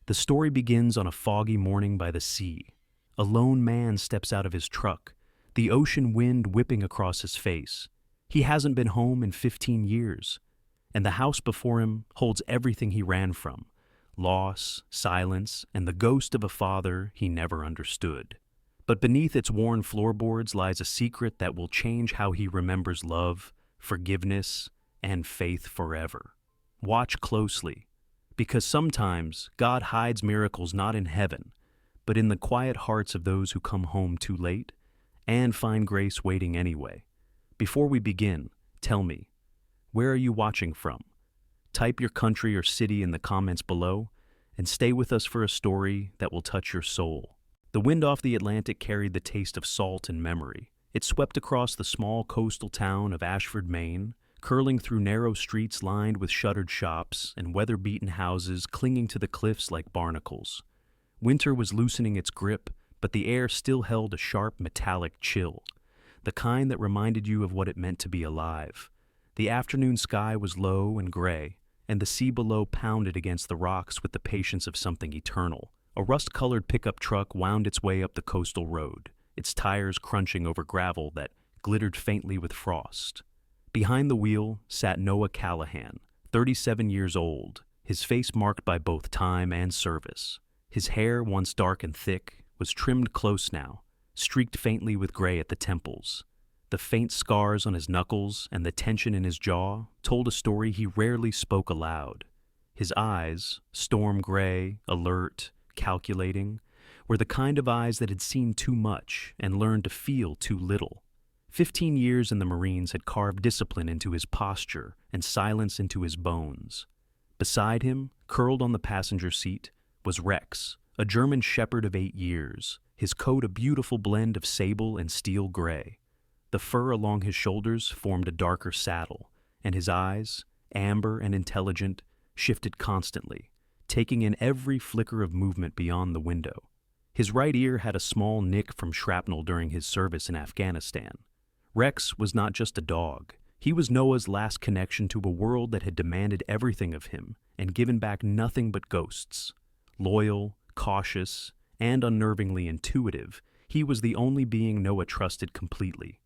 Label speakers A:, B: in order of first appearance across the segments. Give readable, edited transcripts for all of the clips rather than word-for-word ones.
A: The story begins on a foggy morning by the sea. A lone man steps out of his truck, the ocean wind whipping across his face. He hasn't been home in 15 years, and the house before him holds everything he ran from: loss, silence, and the ghost of a father he never understood. But beneath its worn floorboards lies a secret that will change how he remembers love, forgiveness, and faith forever. Watch closely, because sometimes God hides miracles not in heaven, but in the quiet hearts of those who come home too late and find grace waiting anyway. Before we begin, tell me, where are you watching from? Type your country or city in the comments below, and stay with us for a story that will touch your soul. The wind off the Atlantic carried the taste of salt and memory. It swept across the small coastal town of Ashford, Maine, curling through narrow streets lined with shuttered shops and weather-beaten houses clinging to the cliffs like barnacles. Winter was loosening its grip, but the air still held a sharp metallic chill, the kind that reminded you of what it meant to be alive. The afternoon sky was low and gray, and the sea below pounded against the rocks with the patience of something eternal. A rust-colored pickup truck wound its way up the coastal road, its tires crunching over gravel that glittered faintly with frost. Behind the wheel sat Noah Callahan, 37 years old, his face marked by both time and service. His hair, once dark and thick, was trimmed close now, streaked faintly with gray at the temples. The faint scars on his knuckles and the tension in his jaw told a story he rarely spoke aloud. His eyes, storm gray, alert, calculating, were the kind of eyes that had seen too much and learned to feel too little. 15 years in the Marines had carved discipline into his posture and silence into his bones. Beside him, curled on the passenger seat, was Rex, a German shepherd of 8 years, his coat a beautiful blend of sable and steel gray. The fur along his shoulders formed a darker saddle, and his eyes, amber and intelligent, shifted constantly, taking in every flicker of movement beyond the window. His right ear had a small nick from shrapnel during his service in Afghanistan. Rex was not just a dog. He was Noah's last connection to a world that had demanded everything of him and given back nothing but ghosts. Loyal, cautious, and unnervingly intuitive, he was the only being Noah trusted completely.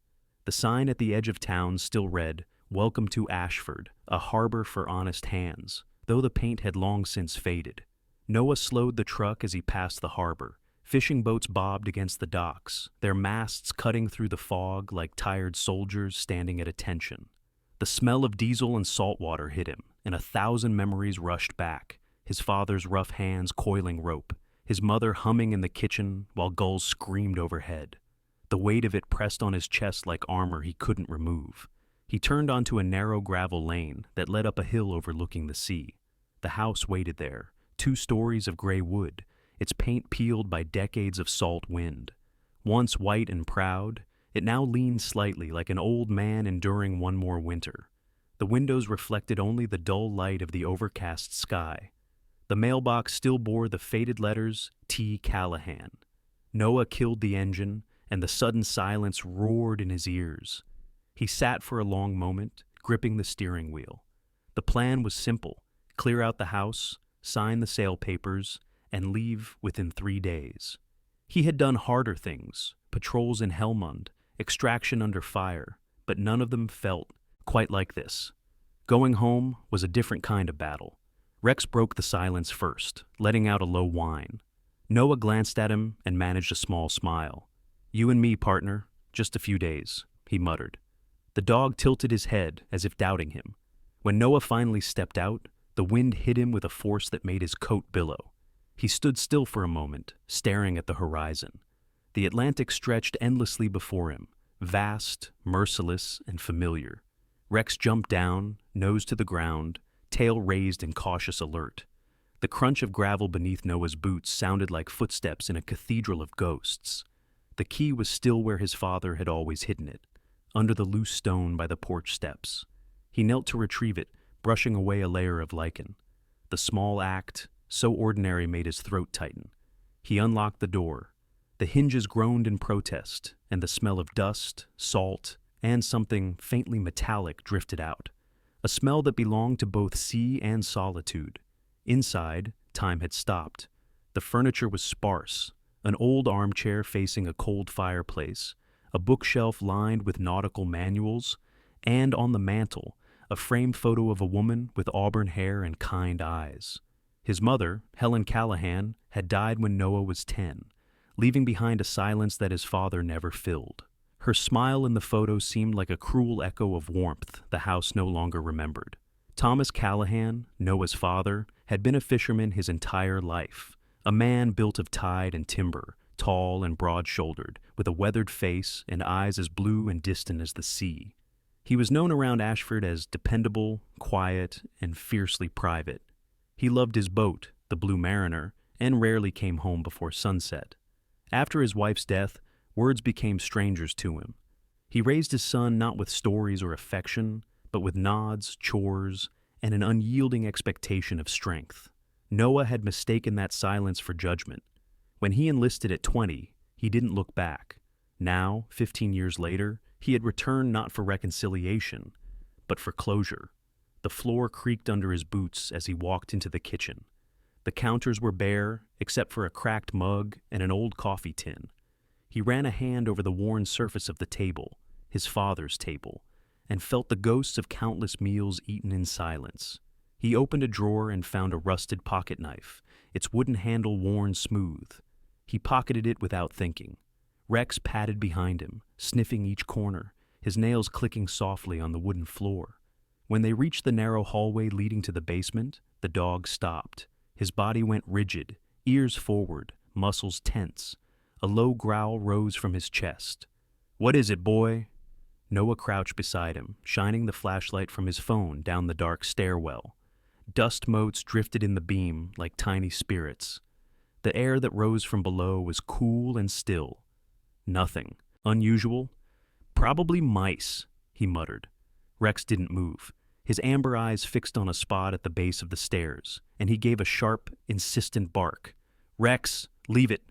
A: The sign at the edge of town still read, "Welcome to Ashford, a harbor for honest hands," though the paint had long since faded. Noah slowed the truck as he passed the harbor. Fishing boats bobbed against the docks, their masts cutting through the fog like tired soldiers standing at attention. The smell of diesel and salt water hit him, and 1,000 memories rushed back. His father's rough hands coiling rope, his mother humming in the kitchen while gulls screamed overhead. The weight of it pressed on his chest like armor he couldn't remove. He turned onto a narrow gravel lane that led up a hill overlooking the sea. The house waited there, 2 stories of gray wood, its paint peeled by decades of salt wind. Once white and proud, it now leaned slightly like an old man enduring one more winter. The windows reflected only the dull light of the overcast sky. The mailbox still bore the faded letters, T. Callahan. Noah killed the engine, and the sudden silence roared in his ears. He sat for a long moment, gripping the steering wheel. The plan was simple: clear out the house, sign the sale papers, and leave within 3 days. He had done harder things, patrols in Helmand, extraction under fire, but none of them felt quite like this. Going home was a different kind of battle. Rex broke the silence first, letting out a low whine. Noah glanced at him and managed a small smile. "You and me, partner, just a few days," he muttered. The dog tilted his head as if doubting him. When Noah finally stepped out, the wind hit him with a force that made his coat billow. He stood still for a moment, staring at the horizon. The Atlantic stretched endlessly before him, vast, merciless, and familiar. Rex jumped down, nose to the ground, tail raised in cautious alert. The crunch of gravel beneath Noah's boots sounded like footsteps in a cathedral of ghosts. The key was still where his father had always hidden it, under the loose stone by the porch steps. He knelt to retrieve it, brushing away a layer of lichen. The small act, so ordinary, made his throat tighten. He unlocked the door. The hinges groaned in protest, and the smell of dust, salt, and something faintly metallic drifted out. A smell that belonged to both sea and solitude. Inside, time had stopped. The furniture was sparse, an old armchair facing a cold fireplace, a bookshelf lined with nautical manuals, and on the mantel, a framed photo of a woman with auburn hair and kind eyes. His mother, Helen Callahan, had died when Noah was 10, leaving behind a silence that his father never filled. Her smile in the photo seemed like a cruel echo of warmth the house no longer remembered. Thomas Callahan, Noah's father, had been a fisherman his entire life, a man built of tide and timber, tall and broad-shouldered, with a weathered face and eyes as blue and distant as the sea. He was known around Ashford as dependable, quiet, and fiercely private. He loved his boat, the Blue Mariner, and rarely came home before sunset. After his wife's death, words became strangers to him. He raised his son not with stories or affection, but with nods, chores, and an unyielding expectation of strength. Noah had mistaken that silence for judgment. When he enlisted at 20, he didn't look back. Now, 15 years later, he had returned not for reconciliation, but for closure. The floor creaked under his boots as he walked into the kitchen. The counters were bare, except for a cracked mug and an old coffee tin. He ran a hand over the worn surface of the table, his father's table, and felt the ghosts of countless meals eaten in silence. He opened a drawer and found a rusted pocket knife, its wooden handle worn smooth. He pocketed it without thinking. Rex padded behind him, sniffing each corner, his nails clicking softly on the wooden floor. When they reached the narrow hallway leading to the basement, the dog stopped. His body went rigid, ears forward, muscles tense. A low growl rose from his chest. "What is it, boy?" Noah crouched beside him, shining the flashlight from his phone down the dark stairwell. Dust motes drifted in the beam like tiny spirits. The air that rose from below was cool and still. Nothing. Unusual? Probably mice, he muttered. Rex didn't move, his amber eyes fixed on a spot at the base of the stairs, and he gave a sharp, insistent bark. "Rex, leave it."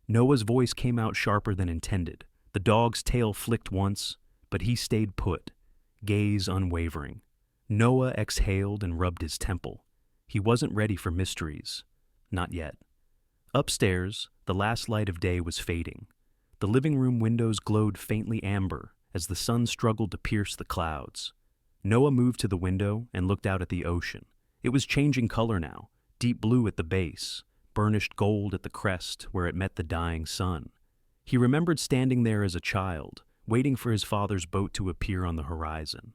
A: Noah's voice came out sharper than intended. The dog's tail flicked once, but he stayed put, gaze unwavering. Noah exhaled and rubbed his temple. He wasn't ready for mysteries. Not yet. Upstairs, the last light of day was fading. The living room windows glowed faintly amber as the sun struggled to pierce the clouds. Noah moved to the window and looked out at the ocean. It was changing color now, deep blue at the base, burnished gold at the crest where it met the dying sun. He remembered standing there as a child, waiting for his father's boat to appear on the horizon.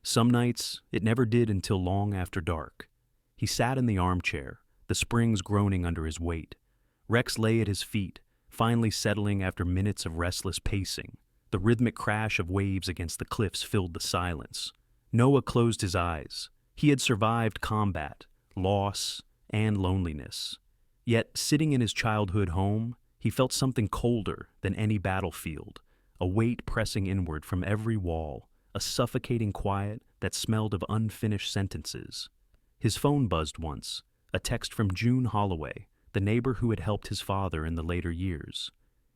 A: Some nights, it never did until long after dark. He sat in the armchair, the springs groaning under his weight. Rex lay at his feet, finally settling after minutes of restless pacing. The rhythmic crash of waves against the cliffs filled the silence. Noah closed his eyes. He had survived combat, loss, and loneliness. Yet, sitting in his childhood home, he felt something colder than any battlefield, a weight pressing inward from every wall, a suffocating quiet that smelled of unfinished sentences. His phone buzzed once, a text from June Holloway, the neighbor who had helped his father in the later years.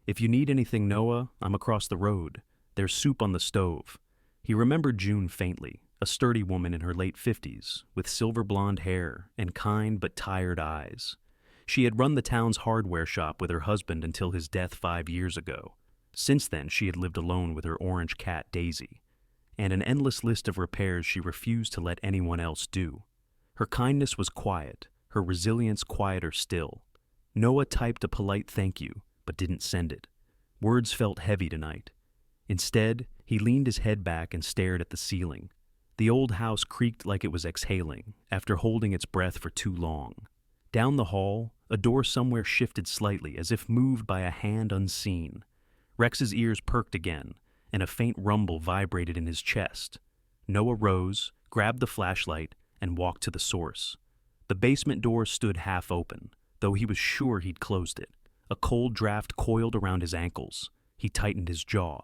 A: "If you need anything, Noah, I'm across the road. There's soup on the stove." He remembered June faintly, a sturdy woman in her late 50s, with silver blonde hair and kind but tired eyes. She had run the town's hardware shop with her husband until his death 5 years ago. Since then, she had lived alone with her orange cat, Daisy, and an endless list of repairs she refused to let anyone else do. Her kindness was quiet, her resilience quieter still. Noah typed a polite thank you, but didn't send it. Words felt heavy tonight. Instead, he leaned his head back and stared at the ceiling. The old house creaked like it was exhaling, after holding its breath for too long. Down the hall, a door somewhere shifted slightly, as if moved by a hand unseen. Rex's ears perked again, and a faint rumble vibrated in his chest. Noah rose, grabbed the flashlight, and walked to the source. The basement door stood half open, though he was sure he'd closed it. A cold draft coiled around his ankles. He tightened his jaw.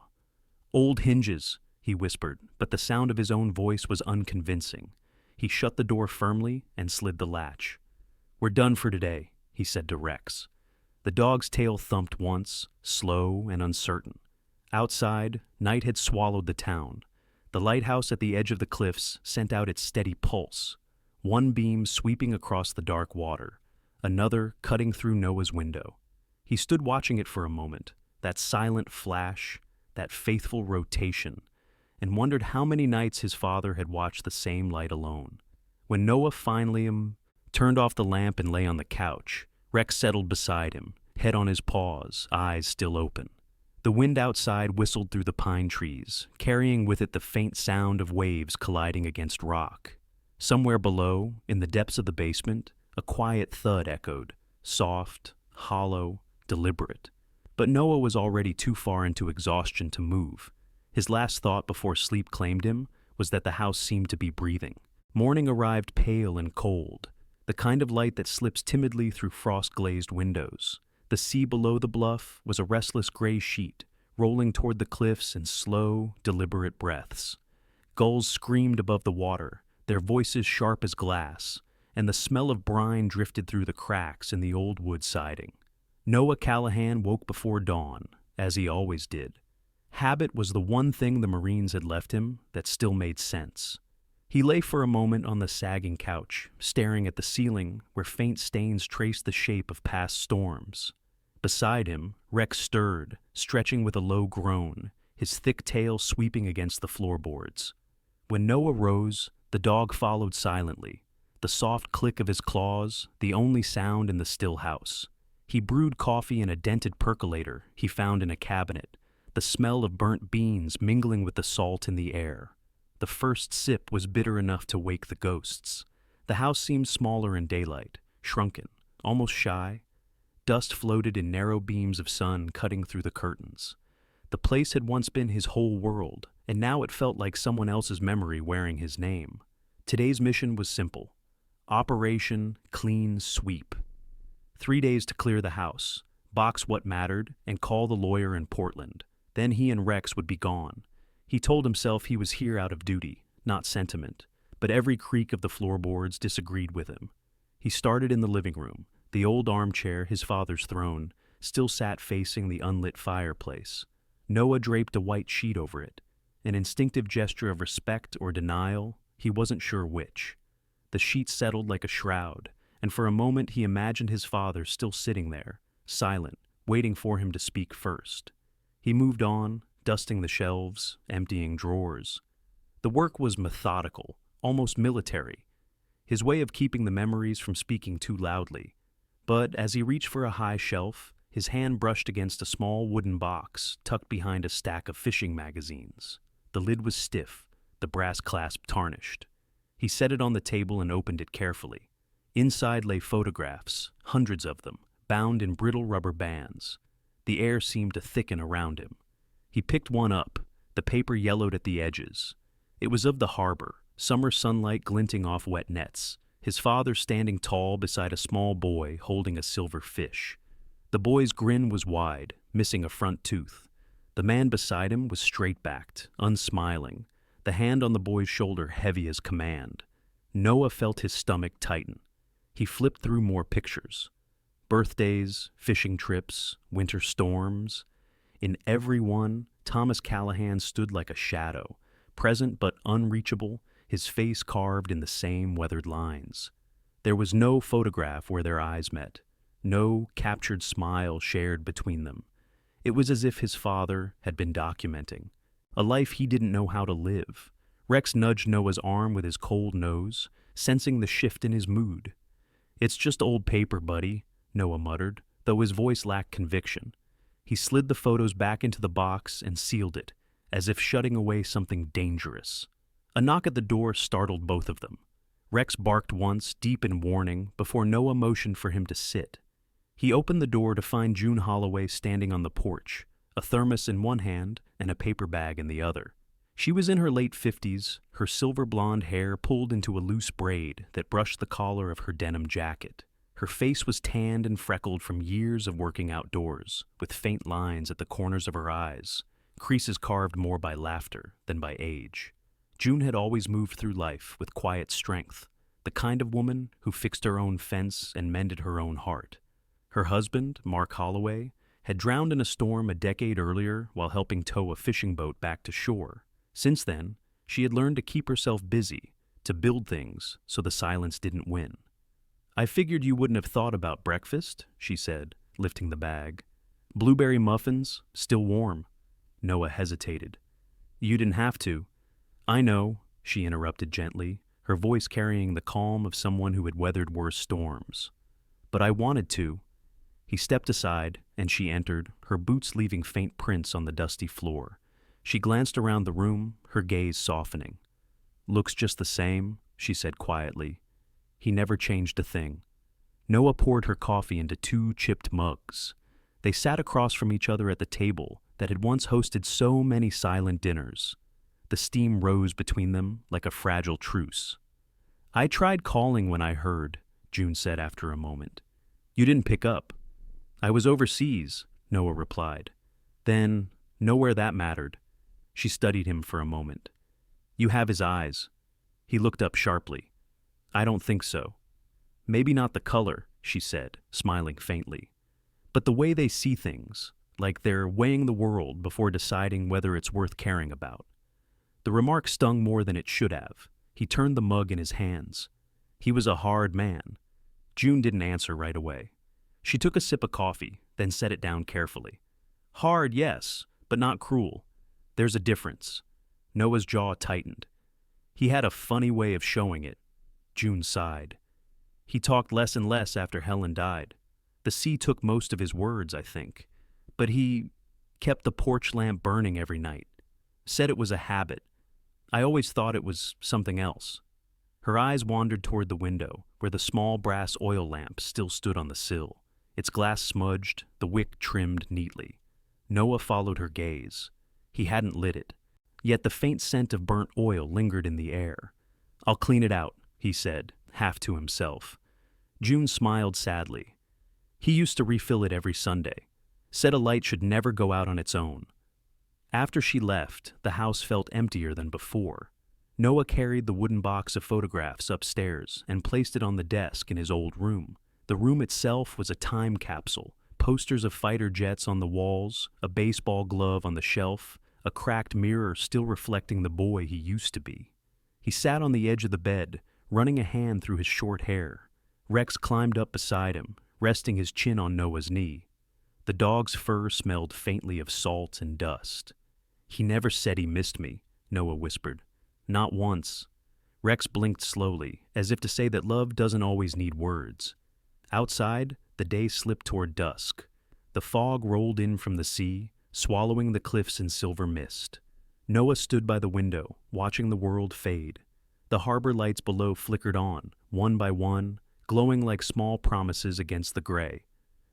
A: "Old hinges," he whispered, but the sound of his own voice was unconvincing. He shut the door firmly and slid the latch. "We're done for today," he said to Rex. The dog's tail thumped once, slow and uncertain. Outside, night had swallowed the town. The lighthouse at the edge of the cliffs sent out its steady pulse, one beam sweeping across the dark water. another cutting through Noah's window. He stood watching it for a moment, that silent flash, that faithful rotation, and wondered how many nights his father had watched the same light alone. When Noah finally turned off the lamp and lay on the couch, Rex settled beside him, head on his paws, eyes still open. The wind outside whistled through the pine trees, carrying with it the faint sound of waves colliding against rock. Somewhere below, in the depths of the basement, a quiet thud echoed, soft, hollow, deliberate. But Noah was already too far into exhaustion to move. His last thought before sleep claimed him was that the house seemed to be breathing. Morning arrived pale and cold, the kind of light that slips timidly through frost-glazed windows. The sea below the bluff was a restless gray sheet, rolling toward the cliffs in slow, deliberate breaths. Gulls screamed above the water, their voices sharp as glass, and the smell of brine drifted through the cracks in the old wood siding. Noah Callahan woke before dawn, as he always did. Habit was the one thing the Marines had left him that still made sense. He lay for a moment on the sagging couch, staring at the ceiling where faint stains traced the shape of past storms. Beside him, Rex stirred, stretching with a low groan, his thick tail sweeping against the floorboards. When Noah rose, the dog followed silently, the soft click of his claws the only sound in the still house. He brewed coffee in a dented percolator he found in a cabinet, the smell of burnt beans mingling with the salt in the air. The first sip was bitter enough to wake the ghosts. The house seemed smaller in daylight, shrunken, almost shy. Dust floated in narrow beams of sun cutting through the curtains. The place had once been his whole world, and now it felt like someone else's memory wearing his name. Today's mission was simple. Operation Clean Sweep. 3 days to clear the house, box what mattered, and call the lawyer in Portland. Then he and Rex would be gone. He told himself he was here out of duty, not sentiment, but every creak of the floorboards disagreed with him. He started in the living room. The old armchair, his father's throne, still sat facing the unlit fireplace. Noah draped a white sheet over it, an instinctive gesture of respect or denial, he wasn't sure which. The sheet settled like a shroud, and for a moment he imagined his father still sitting there, silent, waiting for him to speak first. He moved on, dusting the shelves, emptying drawers. The work was methodical, almost military, his way of keeping the memories from speaking too loudly. But as he reached for a high shelf, his hand brushed against a small wooden box tucked behind a stack of fishing magazines. The lid was stiff, the brass clasp tarnished. He set it on the table and opened it carefully. Inside lay photographs, hundreds of them, bound in brittle rubber bands. The air seemed to thicken around him. He picked one up, the paper yellowed at the edges. It was of the harbor, summer sunlight glinting off wet nets, his father standing tall beside a small boy holding a silver fish. The boy's grin was wide, missing a front tooth. The man beside him was straight-backed, unsmiling, the hand on the boy's shoulder heavy as command. Noah felt his stomach tighten. He flipped through more pictures. Birthdays, fishing trips, winter storms. In every one, Thomas Callahan stood like a shadow, present but unreachable, his face carved in the same weathered lines. There was no photograph where their eyes met, no captured smile shared between them. It was as if his father had been documenting a life he didn't know how to live. Rex nudged Noah's arm with his cold nose, sensing the shift in his mood. "It's just old paper, buddy," Noah muttered, though his voice lacked conviction. He slid the photos back into the box and sealed it, as if shutting away something dangerous. A knock at the door startled both of them. Rex barked once, deep in warning, before Noah motioned for him to sit. He opened the door to find June Holloway standing on the porch, a thermos in one hand and a paper bag in the other. She was in her late 50s, her silver blonde hair pulled into a loose braid that brushed the collar of her denim jacket. Her face was tanned and freckled from years of working outdoors, with faint lines at the corners of her eyes, creases carved more by laughter than by age. June had always moved through life with quiet strength, the kind of woman who fixed her own fence and mended her own heart. Her husband, Mark Holloway, had drowned in a storm a decade earlier while helping tow a fishing boat back to shore. Since then, she had learned to keep herself busy, to build things so the silence didn't win. I figured you wouldn't have thought about breakfast, she said, lifting the bag. Blueberry muffins, still warm. Noah hesitated. You didn't have to. I know, she interrupted gently, her voice carrying the calm of someone who had weathered worse storms. But I wanted to. He stepped aside, and she entered, her boots leaving faint prints on the dusty floor. She glanced around the room, her gaze softening. Looks just the same, she said quietly. He never changed a thing. Noah poured her coffee into 2 chipped mugs. They sat across from each other at the table that had once hosted so many silent dinners. The steam rose between them like a fragile truce. I tried calling when I heard, June said after a moment. You didn't pick up. I was overseas, Noah replied. Then, nowhere that mattered. She studied him for a moment. You have his eyes. He looked up sharply. I don't think so. Maybe not the color, she said, smiling faintly. But the way they see things, like they're weighing the world before deciding whether it's worth caring about. The remark stung more than it should have. He turned the mug in his hands. He was a hard man. June didn't answer right away. She took a sip of coffee, then set it down carefully. Hard, yes, but not cruel. There's a difference. Noah's jaw tightened. He had a funny way of showing it. June sighed. He talked less and less after Helen died. The sea took most of his words, I think. But he kept the porch lamp burning every night. Said it was a habit. I always thought it was something else. Her eyes wandered toward the window, where the small brass oil lamp still stood on the sill, its glass smudged, the wick trimmed neatly. Noah followed her gaze. He hadn't lit it. Yet the faint scent of burnt oil lingered in the air. I'll clean it out, he said, half to himself. June smiled sadly. He used to refill it every Sunday. Said a light should never go out on its own. After she left, the house felt emptier than before. Noah carried the wooden box of photographs upstairs and placed it on the desk in his old room. The room itself was a time capsule. Posters of fighter jets on the walls, a baseball glove on the shelf, a cracked mirror still reflecting the boy he used to be. He sat on the edge of the bed, running a hand through his short hair. Rex climbed up beside him, resting his chin on Noah's knee. The dog's fur smelled faintly of salt and dust. He never said he missed me, Noah whispered. Not once. Rex blinked slowly, as if to say that love doesn't always need words. Outside, the day slipped toward dusk. The fog rolled in from the sea, swallowing the cliffs in silver mist. Noah stood by the window, watching the world fade. The harbor lights below flickered on, one by one, glowing like small promises against the gray.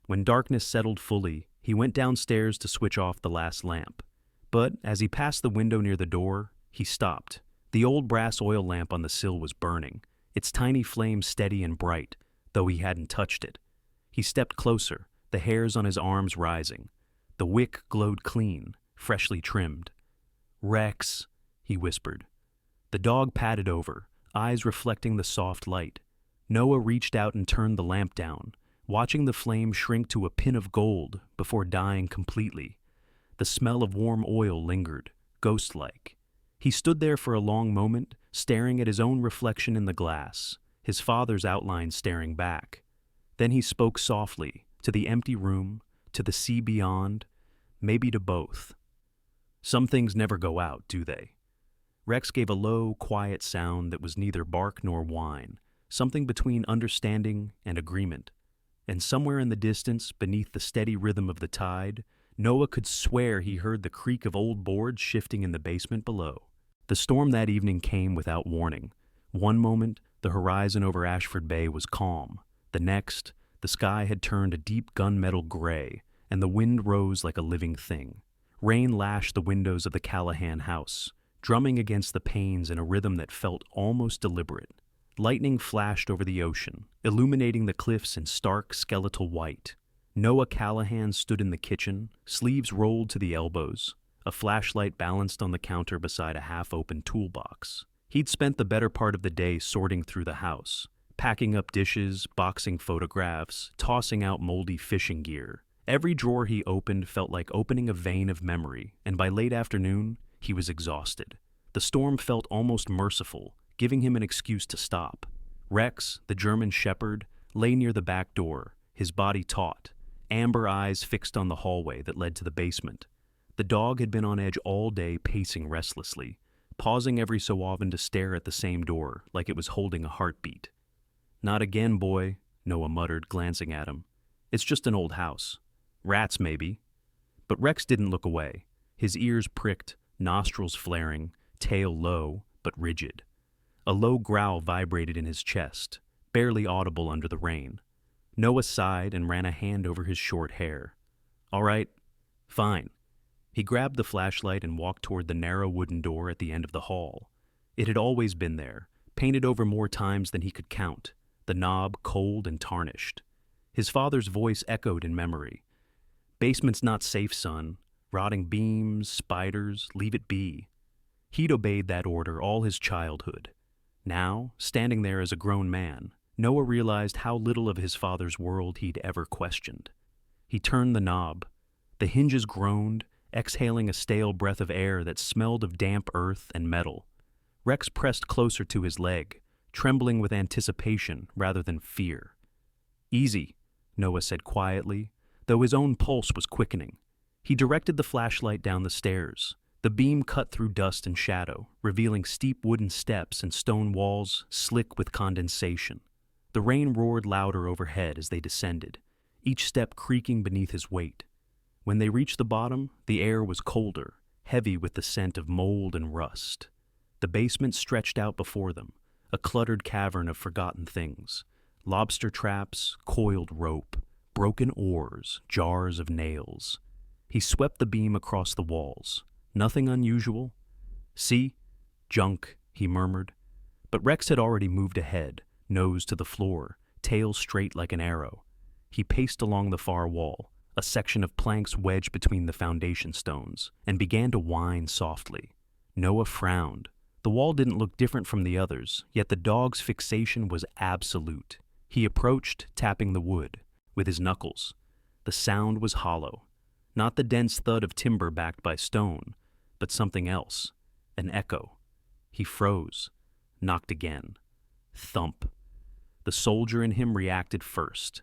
A: When darkness settled fully, he went downstairs to switch off the last lamp. But as he passed the window near the door, he stopped. The old brass oil lamp on the sill was burning, its tiny flame steady and bright, though he hadn't touched it. He stepped closer, the hairs on his arms rising. The wick glowed clean, freshly trimmed. Rex, he whispered. The dog padded over, eyes reflecting the soft light. Noah reached out and turned the lamp down, watching the flame shrink to a pin of gold before dying completely. The smell of warm oil lingered, ghost-like. He stood there for a long moment, staring at his own reflection in the glass, his father's outline staring back. Then he spoke softly, to the empty room, to the sea beyond, maybe to both. Some things never go out, do they? Rex gave a low, quiet sound that was neither bark nor whine, something between understanding and agreement. And somewhere in the distance, beneath the steady rhythm of the tide, Noah could swear he heard the creak of old boards shifting in the basement below. The storm that evening came without warning. One moment, the horizon over Ashford Bay was calm. The next, the sky had turned a deep gunmetal gray, and the wind rose like a living thing. Rain lashed the windows of the Callahan house, drumming against the panes in a rhythm that felt almost deliberate. Lightning flashed over the ocean, illuminating the cliffs in stark skeletal white. Noah Callahan stood in the kitchen, sleeves rolled to the elbows, a flashlight balanced on the counter beside a half-open toolbox. He'd spent the better part of the day sorting through the house, packing up dishes, boxing photographs, tossing out moldy fishing gear. Every drawer he opened felt like opening a vein of memory, and by late afternoon, he was exhausted. The storm felt almost merciful, giving him an excuse to stop. Rex, the German shepherd, lay near the back door, his body taut, amber eyes fixed on the hallway that led to the basement. The dog had been on edge all day, pacing restlessly, pausing every so often to stare at the same door, like it was holding a heartbeat. "Not again, boy," Noah muttered, glancing at him. "It's just an old house. Rats, maybe." But Rex didn't look away. His ears pricked, nostrils flaring, tail low, but rigid. A low growl vibrated in his chest, barely audible under the rain. Noah sighed and ran a hand over his short hair. "All right, fine." He grabbed the flashlight and walked toward the narrow wooden door at the end of the hall. It had always been there, painted over more times than he could count, the knob cold and tarnished. His father's voice echoed in memory. "Basement's not safe, son. Rotting beams, spiders, leave it be." He'd obeyed that order all his childhood. Now, standing there as a grown man, Noah realized how little of his father's world he'd ever questioned. He turned the knob. The hinges groaned, exhaling a stale breath of air that smelled of damp earth and metal. Rex pressed closer to his leg, trembling with anticipation rather than fear. "Easy," Noah said quietly, though his own pulse was quickening. He directed the flashlight down the stairs. The beam cut through dust and shadow, revealing steep wooden steps and stone walls slick with condensation. The rain roared louder overhead as they descended, each step creaking beneath his weight. When they reached the bottom, the air was colder, heavy with the scent of mold and rust. The basement stretched out before them, a cluttered cavern of forgotten things. Lobster traps, coiled rope, broken oars, jars of nails. He swept the beam across the walls. Nothing unusual. "See? Junk," he murmured. But Rex had already moved ahead, nose to the floor, tail straight like an arrow. He paced along the far wall, a section of planks wedged between the foundation stones, and began to whine softly. Noah frowned. The wall didn't look different from the others, yet the dog's fixation was absolute. He approached, tapping the wood with his knuckles. The sound was hollow, not the dense thud of timber backed by stone, but something else, an echo. He froze, knocked again. Thump. The soldier in him reacted first.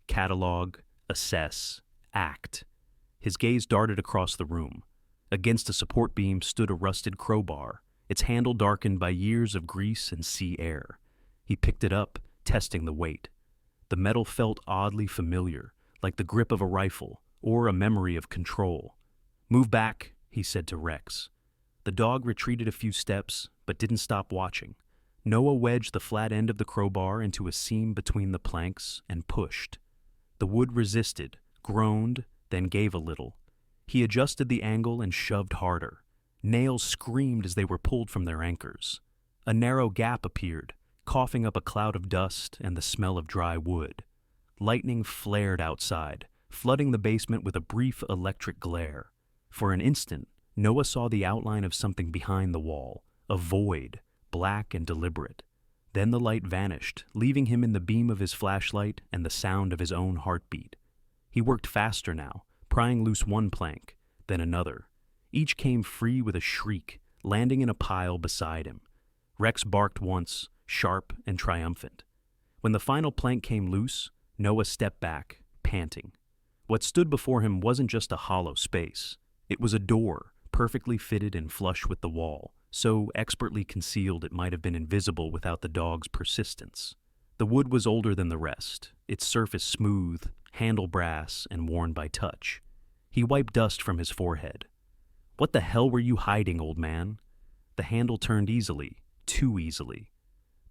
A: Catalog, assess, act. His gaze darted across the room. Against a support beam stood a rusted crowbar, its handle darkened by years of grease and sea air. He picked it up, testing the weight. The metal felt oddly familiar, like the grip of a rifle or a memory of control. "Move back," he said to Rex. The dog retreated a few steps, but didn't stop watching. Noah wedged the flat end of the crowbar into a seam between the planks and pushed. The wood resisted, groaned, then gave a little. He adjusted the angle and shoved harder. Nails screamed as they were pulled from their anchors. A narrow gap appeared, coughing up a cloud of dust and the smell of dry wood. Lightning flared outside, flooding the basement with a brief electric glare. For an instant, Noah saw the outline of something behind the wall, a void, black and deliberate. Then the light vanished, leaving him in the beam of his flashlight and the sound of his own heartbeat. He worked faster now, prying loose one plank, then another. Each came free with a shriek, landing in a pile beside him. Rex barked once, sharp and triumphant. When the final plank came loose, Noah stepped back, panting. What stood before him wasn't just a hollow space. It was a door, perfectly fitted and flush with the wall, so expertly concealed it might have been invisible without the dog's persistence. The wood was older than the rest, its surface smooth, handle brass, and worn by touch. He wiped dust from his forehead. "What the hell were you hiding, old man?" The handle turned easily, too easily.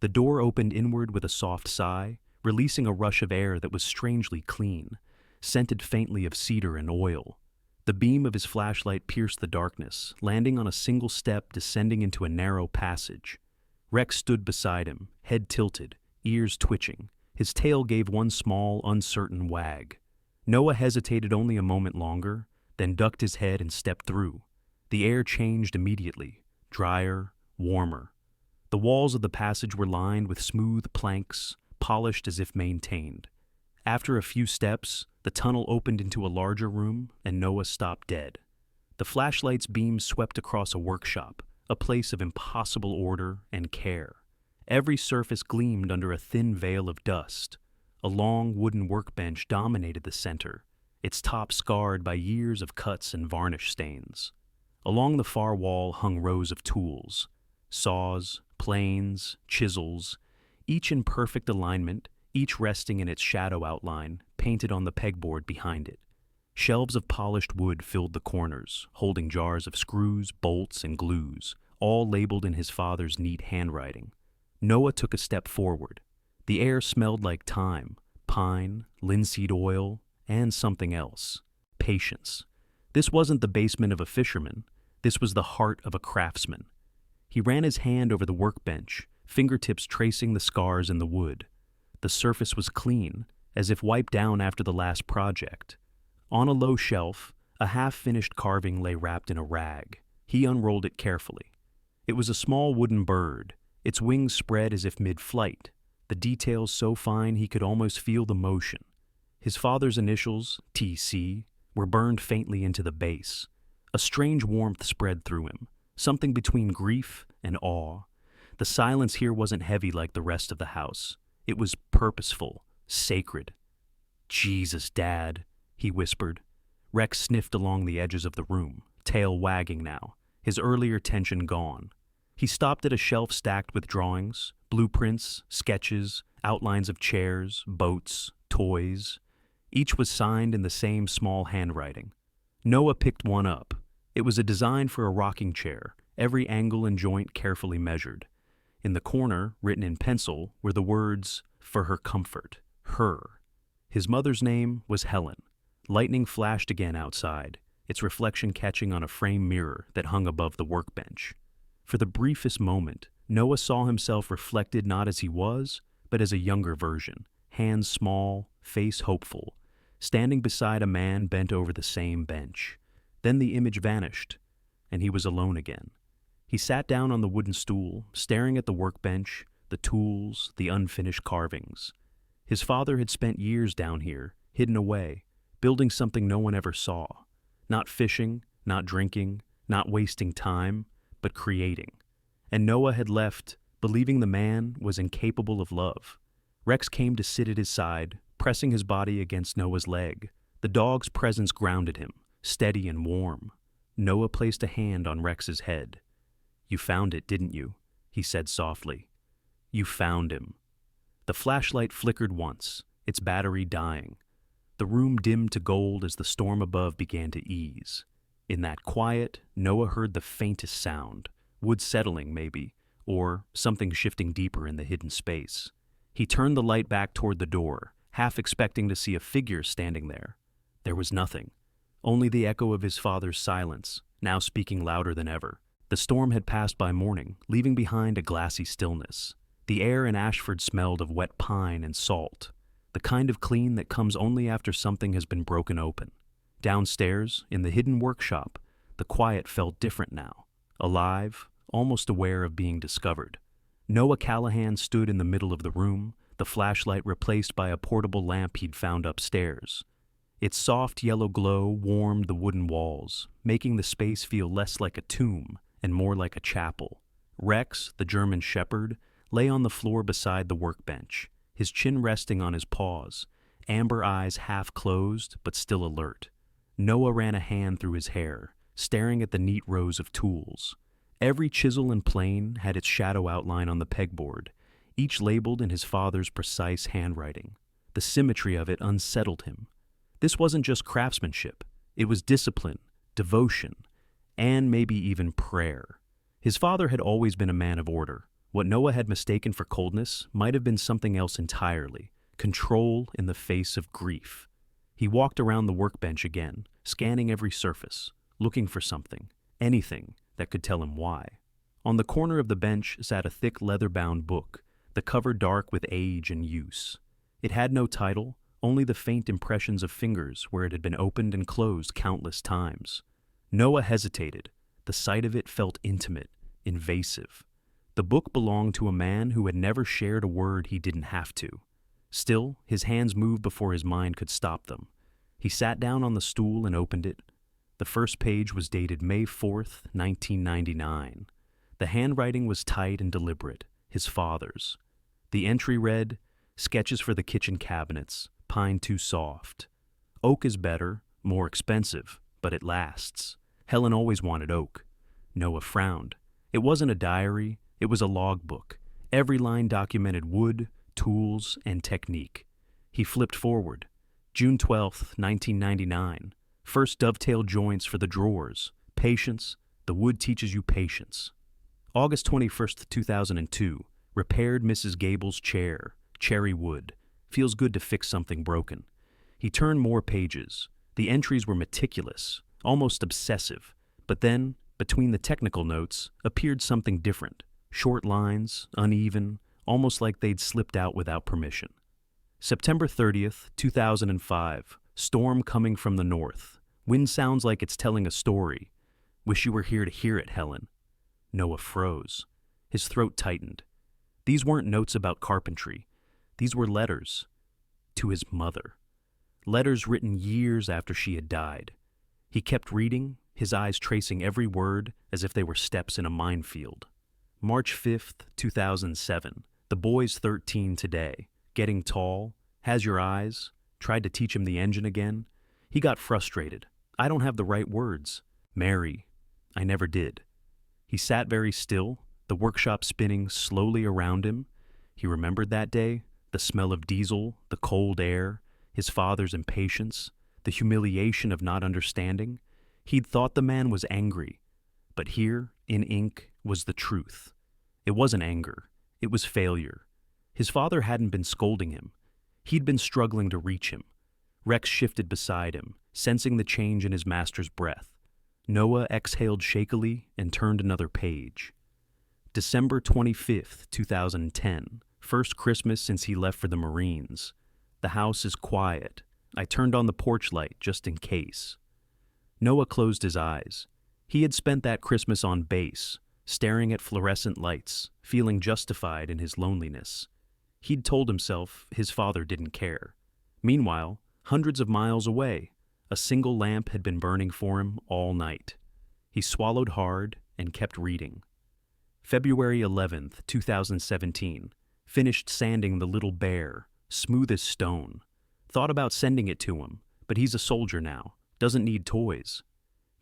A: The door opened inward with a soft sigh, releasing a rush of air that was strangely clean, scented faintly of cedar and oil. The beam of his flashlight pierced the darkness, landing on a single step descending into a narrow passage. Rex stood beside him, head tilted, ears twitching. His tail gave one small, uncertain wag. Noah hesitated only a moment longer, then ducked his head and stepped through. The air changed immediately, drier, warmer. The walls of the passage were lined with smooth planks, polished as if maintained. After a few steps, the tunnel opened into a larger room, and Noah stopped dead. The flashlight's beam swept across a workshop, a place of impossible order and care. Every surface gleamed under a thin veil of dust. A long wooden workbench dominated the center, its top scarred by years of cuts and varnish stains. Along the far wall hung rows of tools, saws, planes, chisels, each in perfect alignment, each resting in its shadow outline, painted on the pegboard behind it. Shelves of polished wood filled the corners, holding jars of screws, bolts, and glues, all labeled in his father's neat handwriting. Noah took a step forward. The air smelled like thyme, pine, linseed oil, and something else. Patience. This wasn't the basement of a fisherman. This was the heart of a craftsman. He ran his hand over the workbench, fingertips tracing the scars in the wood. The surface was clean, as if wiped down after the last project. On a low shelf, a half-finished carving lay wrapped in a rag. He unrolled it carefully. It was a small wooden bird, its wings spread as if mid-flight, the details so fine he could almost feel the motion. His father's initials, T.C., were burned faintly into the base. A strange warmth spread through him, something between grief and awe. The silence here wasn't heavy like the rest of the house. It was purposeful, sacred. "Jesus, Dad," he whispered. Rex sniffed along the edges of the room, tail wagging now, his earlier tension gone. He stopped at a shelf stacked with drawings, blueprints, sketches, outlines of chairs, boats, toys. Each was signed in the same small handwriting. Noah picked one up. It was a design for a rocking chair, every angle and joint carefully measured. In the corner, written in pencil, were the words, "For her comfort, her." His mother's name was Helen. Lightning flashed again outside, its reflection catching on a frame mirror that hung above the workbench. For the briefest moment, Noah saw himself reflected not as he was, but as a younger version, hands small, face hopeful, standing beside a man bent over the same bench. Then the image vanished, and he was alone again. He sat down on the wooden stool, staring at the workbench, the tools, the unfinished carvings. His father had spent years down here, hidden away, building something no one ever saw. Not fishing, not drinking, not wasting time, but creating. And Noah had left, believing the man was incapable of love. Rex came to sit at his side, pressing his body against Noah's leg. The dog's presence grounded him, steady and warm. Noah placed a hand on Rex's head. "You found it, didn't you?" he said softly. "You found him." The flashlight flickered once, its battery dying. The room dimmed to gold as the storm above began to ease. In that quiet, Noah heard the faintest sound, wood settling maybe, or something shifting deeper in the hidden space. He turned the light back toward the door, half expecting to see a figure standing there. There was nothing, only the echo of his father's silence, now speaking louder than ever. The storm had passed by morning, leaving behind a glassy stillness. The air in Ashford smelled of wet pine and salt, the kind of clean that comes only after something has been broken open. Downstairs, in the hidden workshop, the quiet felt different now, alive, almost aware of being discovered. Noah Callahan stood in the middle of the room, the flashlight replaced by a portable lamp he'd found upstairs. Its soft yellow glow warmed the wooden walls, making the space feel less like a tomb and more like a chapel. Rex, the German shepherd, lay on the floor beside the workbench, his chin resting on his paws, amber eyes half closed but still alert. Noah ran a hand through his hair, staring at the neat rows of tools. Every chisel and plane had its shadow outline on the pegboard, each labeled in his father's precise handwriting. The symmetry of it unsettled him. This wasn't just craftsmanship. It was discipline, devotion, and maybe even prayer. His father had always been a man of order. What Noah had mistaken for coldness might have been something else entirely, control in the face of grief. He walked around the workbench again, scanning every surface, looking for something, anything that could tell him why. On the corner of the bench sat a thick leather-bound book, the cover dark with age and use. It had no title, only the faint impressions of fingers where it had been opened and closed countless times. Noah hesitated. The sight of it felt intimate, invasive. The book belonged to a man who had never shared a word he didn't have to. Still, his hands moved before his mind could stop them. He sat down on the stool and opened it. The first page was dated May 4th, 1999. The handwriting was tight and deliberate, his father's. The entry read, Sketches for the kitchen cabinets, pine too soft. Oak is better, more expensive, but it lasts. Helen always wanted oak. Noah frowned. It wasn't a diary, it was a logbook. Every line documented wood, tools, and technique. He flipped forward. June 12th, 1999. First dovetail joints for the drawers. Patience. The wood teaches you patience. August 21st, 2002. Repaired Mrs. Gable's chair. Cherry wood. Feels good to fix something broken. He turned more pages. The entries were meticulous, almost obsessive. But then, between the technical notes, appeared something different. Short lines, uneven, almost like they'd slipped out without permission. September 30th, 2005. Storm coming from the north. Wind sounds like it's telling a story. Wish you were here to hear it, Helen. Noah froze. His throat tightened. These weren't notes about carpentry. These were letters. To his mother. Letters written years after she had died. He kept reading, his eyes tracing every word as if they were steps in a minefield. March 5th, 2007. The boy's 13 today. Getting tall. Has your eyes. Tried to teach him the engine again. He got frustrated. I don't have the right words. Mary. I never did. He sat very still, the workshop spinning slowly around him. He remembered that day, the smell of diesel, the cold air, his father's impatience, the humiliation of not understanding. He'd thought the man was angry, but here, in ink, was the truth. It wasn't anger. It was failure. His father hadn't been scolding him. He'd been struggling to reach him. Rex shifted beside him, sensing the change in his master's breath. Noah exhaled shakily and turned another page. December 25th, 2010. First Christmas since he left for the Marines. The house is quiet. I turned on the porch light just in case. Noah closed his eyes. He had spent that Christmas on base, staring at fluorescent lights, feeling justified in his loneliness. He'd told himself his father didn't care. Meanwhile, hundreds of miles away, a single lamp had been burning for him all night. He swallowed hard and kept reading. February 11th, 2017. Finished sanding the little bear, smooth as stone. Thought about sending it to him, but he's a soldier now, doesn't need toys.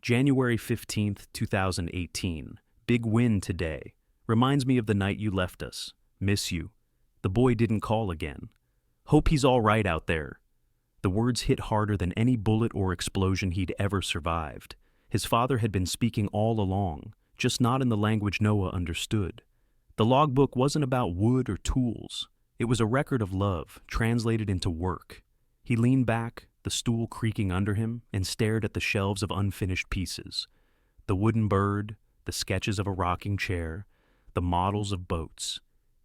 A: January 15th, 2018. Big win today. Reminds me of the night you left us. Miss you. The boy didn't call again. Hope he's all right out there. The words hit harder than any bullet or explosion he'd ever survived. His father had been speaking all along, just not in the language Noah understood. The logbook wasn't about wood or tools. It was a record of love, translated into work. He leaned back, the stool creaking under him, and stared at the shelves of unfinished pieces. The wooden bird, the sketches of a rocking chair, the models of boats.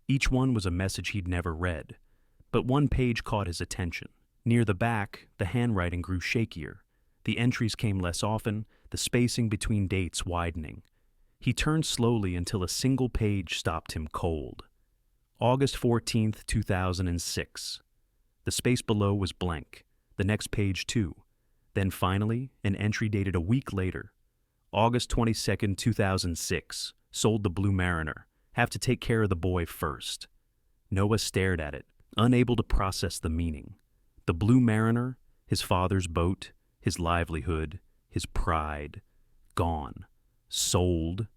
A: Each one was a message he'd never read. But one page caught his attention. Near the back, the handwriting grew shakier. The entries came less often, the spacing between dates widening. He turned slowly until a single page stopped him cold. August 14th, 2006. The space below was blank. The next page, too. Then finally, an entry dated a week later. August 22nd, 2006. Sold the Blue Mariner. Have to take care of the boy first. Noah stared at it, unable to process the meaning. The Blue Mariner, his father's boat, his livelihood, his pride, gone. Sold.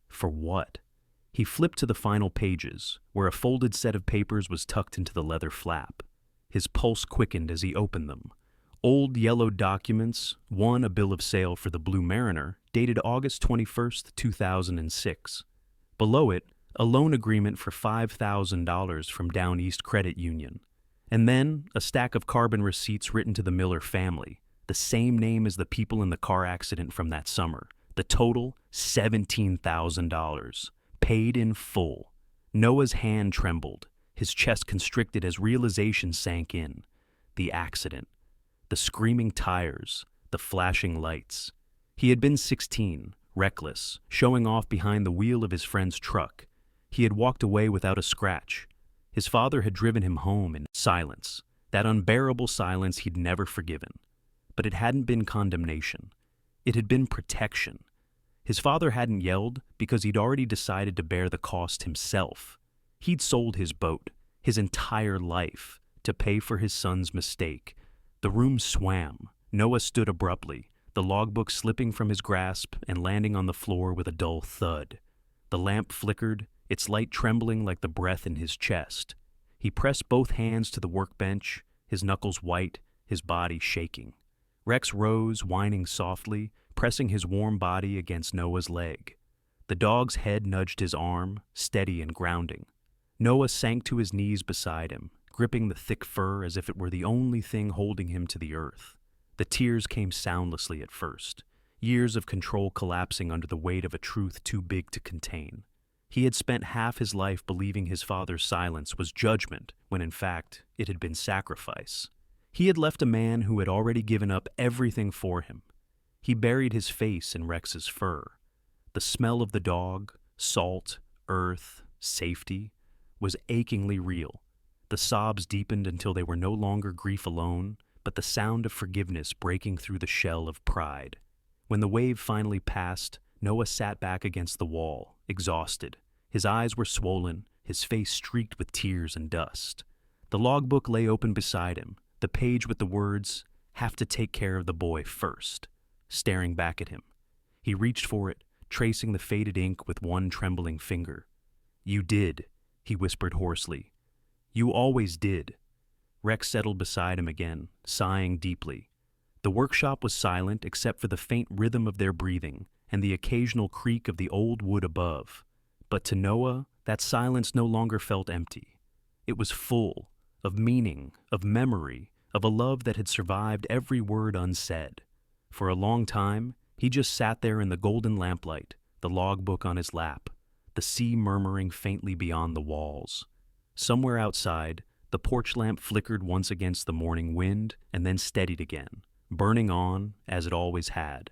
A: For what? He flipped to the final pages, where a folded set of papers was tucked into the leather flap. His pulse quickened as he opened them. Old yellow documents, one a bill of sale for the Blue Mariner, dated August 21st, 2006. Below it, a loan agreement for $5,000 from Down East Credit Union. And then, a stack of carbon receipts written to the Miller family, the same name as the people in the car accident from that summer. The total, $17,000. Paid in full. Noah's hand trembled, his chest constricted as realization sank in. The accident. The screaming tires. The flashing lights. He had been 16, reckless, showing off behind the wheel of his friend's truck. He had walked away without a scratch. His father had driven him home in silence, that unbearable silence he'd never forgiven. But it hadn't been condemnation. It had been protection. His father hadn't yelled because he'd already decided to bear the cost himself. He'd sold his boat. his entire life, to pay for his son's mistake. The room swam. Noah stood abruptly, the logbook slipping from his grasp and landing on the floor with a dull thud. The lamp flickered, its light trembling like the breath in his chest. He pressed both hands to the workbench, his knuckles white, his body shaking. Rex rose, whining softly, pressing his warm body against Noah's leg. The dog's head nudged his arm, steady and grounding. Noah sank to his knees beside him, gripping the thick fur as if it were the only thing holding him to the earth. The tears came soundlessly at first, years of control collapsing under the weight of a truth too big to contain. He had spent half his life believing his father's silence was judgment, when in fact it had been sacrifice. He had left a man who had already given up everything for him. He buried his face in Rex's fur. The smell of the dog, salt, earth, safety, was achingly real. The sobs deepened until they were no longer grief alone, but the sound of forgiveness breaking through the shell of pride. When the wave finally passed, Noah sat back against the wall, exhausted. His eyes were swollen, his face streaked with tears and dust. The logbook lay open beside him, the page with the words, "Have to take care of the boy first," staring back at him. He reached for it, tracing the faded ink with one trembling finger. "You did," he whispered hoarsely. "You always did." Rex settled beside him again, sighing deeply. The workshop was silent except for the faint rhythm of their breathing and the occasional creak of the old wood above. But to Noah, that silence no longer felt empty. It was full of meaning, of memory, of a love that had survived every word unsaid. For a long time, he just sat there in the golden lamplight, the logbook on his lap, the sea murmuring faintly beyond the walls. Somewhere outside, the porch lamp flickered once against the morning wind and then steadied again, burning on as it always had.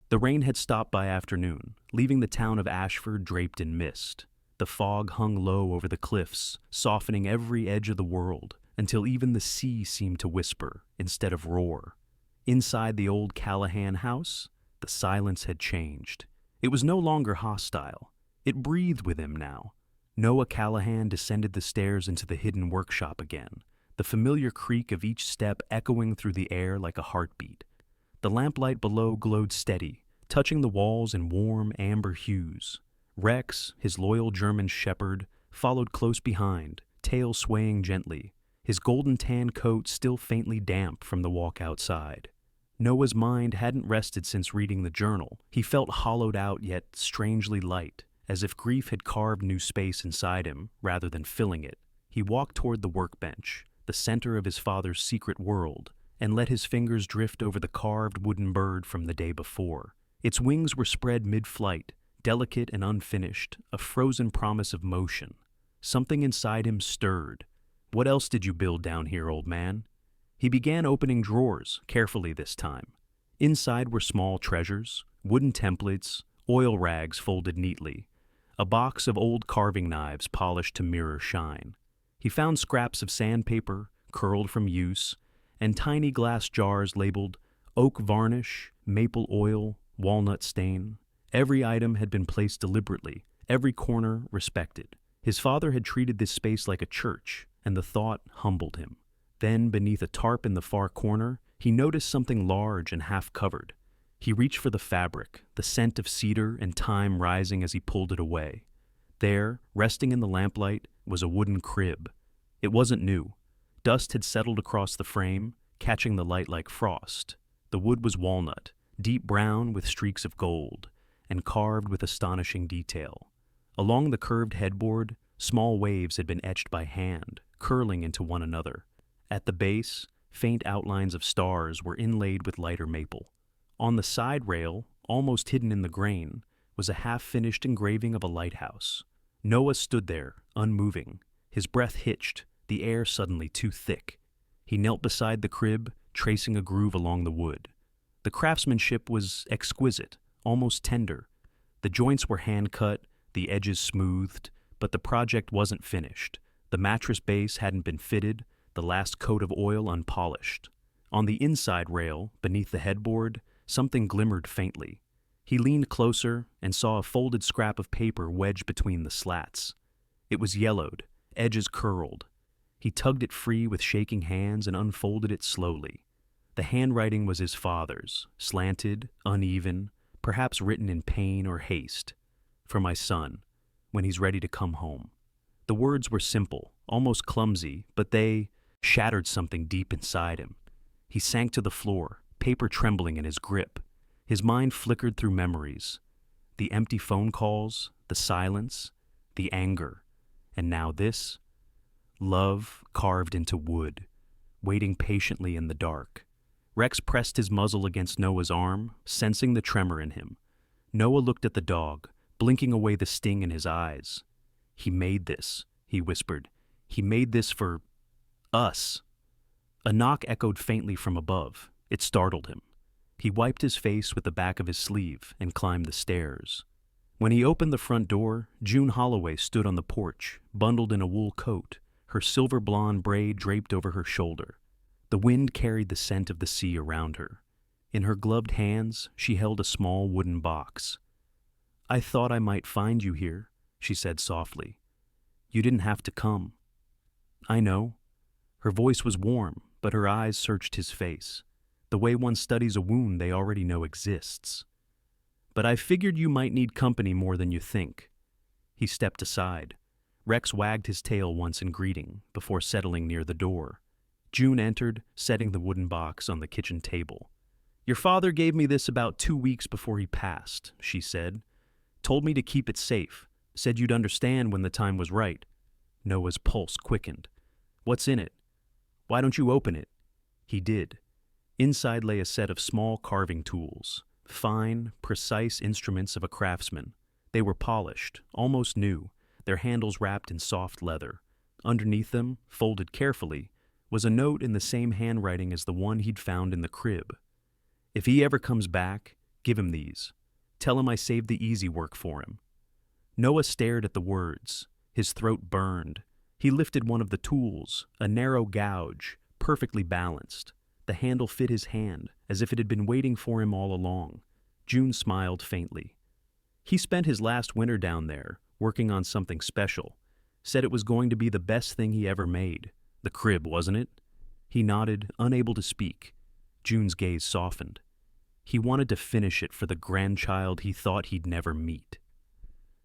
A: The rain had stopped by afternoon, leaving the town of Ashford draped in mist. The fog hung low over the cliffs, softening every edge of the world, until even the sea seemed to whisper instead of roar. Inside the old Callahan house, the silence had changed. It was no longer hostile. It breathed with him now. Noah Callahan descended the stairs into the hidden workshop again, the familiar creak of each step echoing through the air like a heartbeat. The lamplight below glowed steady, touching the walls in warm amber hues. Rex, his loyal German shepherd, followed close behind, tail swaying gently, his golden tan coat still faintly damp from the walk outside. Noah's mind hadn't rested since reading the journal. He felt hollowed out yet strangely light, as if grief had carved new space inside him rather than filling it. He walked toward the workbench, the center of his father's secret world, and let his fingers drift over the carved wooden bird from the day before. Its wings were spread mid-flight, delicate and unfinished, a frozen promise of motion. Something inside him stirred. "What else did you build down here, old man?" He began opening drawers, carefully this time. Inside were small treasures, wooden templates, oil rags folded neatly, a box of old carving knives polished to mirror shine. He found scraps of sandpaper, curled from use, and tiny glass jars labeled oak varnish, maple oil, walnut stain. Every item had been placed deliberately, every corner respected. His father had treated this space like a church, and the thought humbled him. Then, beneath a tarp in the far corner, he noticed something large and half-covered. He reached for the fabric, the scent of cedar and thyme rising as he pulled it away. There, resting in the lamplight, was a wooden crib. It wasn't new. Dust had settled across the frame, catching the light like frost. The wood was walnut, deep brown with streaks of gold, and carved with astonishing detail. Along the curved headboard, small waves had been etched by hand, curling into one another. At the base, faint outlines of stars were inlaid with lighter maple. On the side rail, almost hidden in the grain, was a half-finished engraving of a lighthouse. Noah stood there, unmoving, his breath hitched, the air suddenly too thick. He knelt beside the crib, tracing a groove along the wood. The craftsmanship was exquisite, almost tender. The joints were hand-cut, the edges smoothed, but the project wasn't finished. The mattress base hadn't been fitted, the last coat of oil unpolished. On the inside rail, beneath the headboard, something glimmered faintly. He leaned closer and saw a folded scrap of paper wedged between the slats. It was yellowed, edges curled. He tugged it free with shaking hands and unfolded it slowly. The handwriting was his father's, slanted, uneven, perhaps written in pain or haste. For my son, when he's ready to come home. The words were simple, almost clumsy, but they shattered something deep inside him. He sank to the floor, paper trembling in his grip. His mind flickered through memories. The empty phone calls, the silence, the anger, and now this. Love carved into wood, waiting patiently in the dark. Rex pressed his muzzle against Noah's arm, sensing the tremor in him. Noah looked at the dog, blinking away the sting in his eyes. He made this, he whispered. He made this for us. A knock echoed faintly from above. It startled him. He wiped his face with the back of his sleeve and climbed the stairs. When he opened the front door, June Holloway stood on the porch, bundled in a wool coat, her silver blonde braid draped over her shoulder. The wind carried the scent of the sea around her. In her gloved hands, she held a small wooden box. "I thought I might find you here," she said softly. "You didn't have to come." "I know." Her voice was warm, but her eyes searched his face, the way one studies a wound they already know exists. "But I figured you might need company more than you think." He stepped aside. Rex wagged his tail once in greeting, before settling near the door. June entered, setting the wooden box on the kitchen table. "Your father gave me this about 2 weeks before he passed," she said. "Told me to keep it safe. Said you'd understand when the time was right." Noah's pulse quickened. "What's in it?" "Why don't you open it?" He did. Inside lay a set of small carving tools, fine, precise instruments of a craftsman. They were polished, almost new, their handles wrapped in soft leather. Underneath them, folded carefully, was a note in the same handwriting as the one he'd found in the crib. "If he ever comes back, give him these. Tell him I saved the easy work for him." Noah stared at the words. His throat burned. He lifted one of the tools, a narrow gouge, perfectly balanced. The handle fit his hand, as if it had been waiting for him all along. June smiled faintly. "He spent his last winter down there, working on something special. Said it was going to be the best thing he ever made. The crib, wasn't it?" He nodded, unable to speak. June's gaze softened. He wanted to finish it for the grandchild he thought he'd never meet.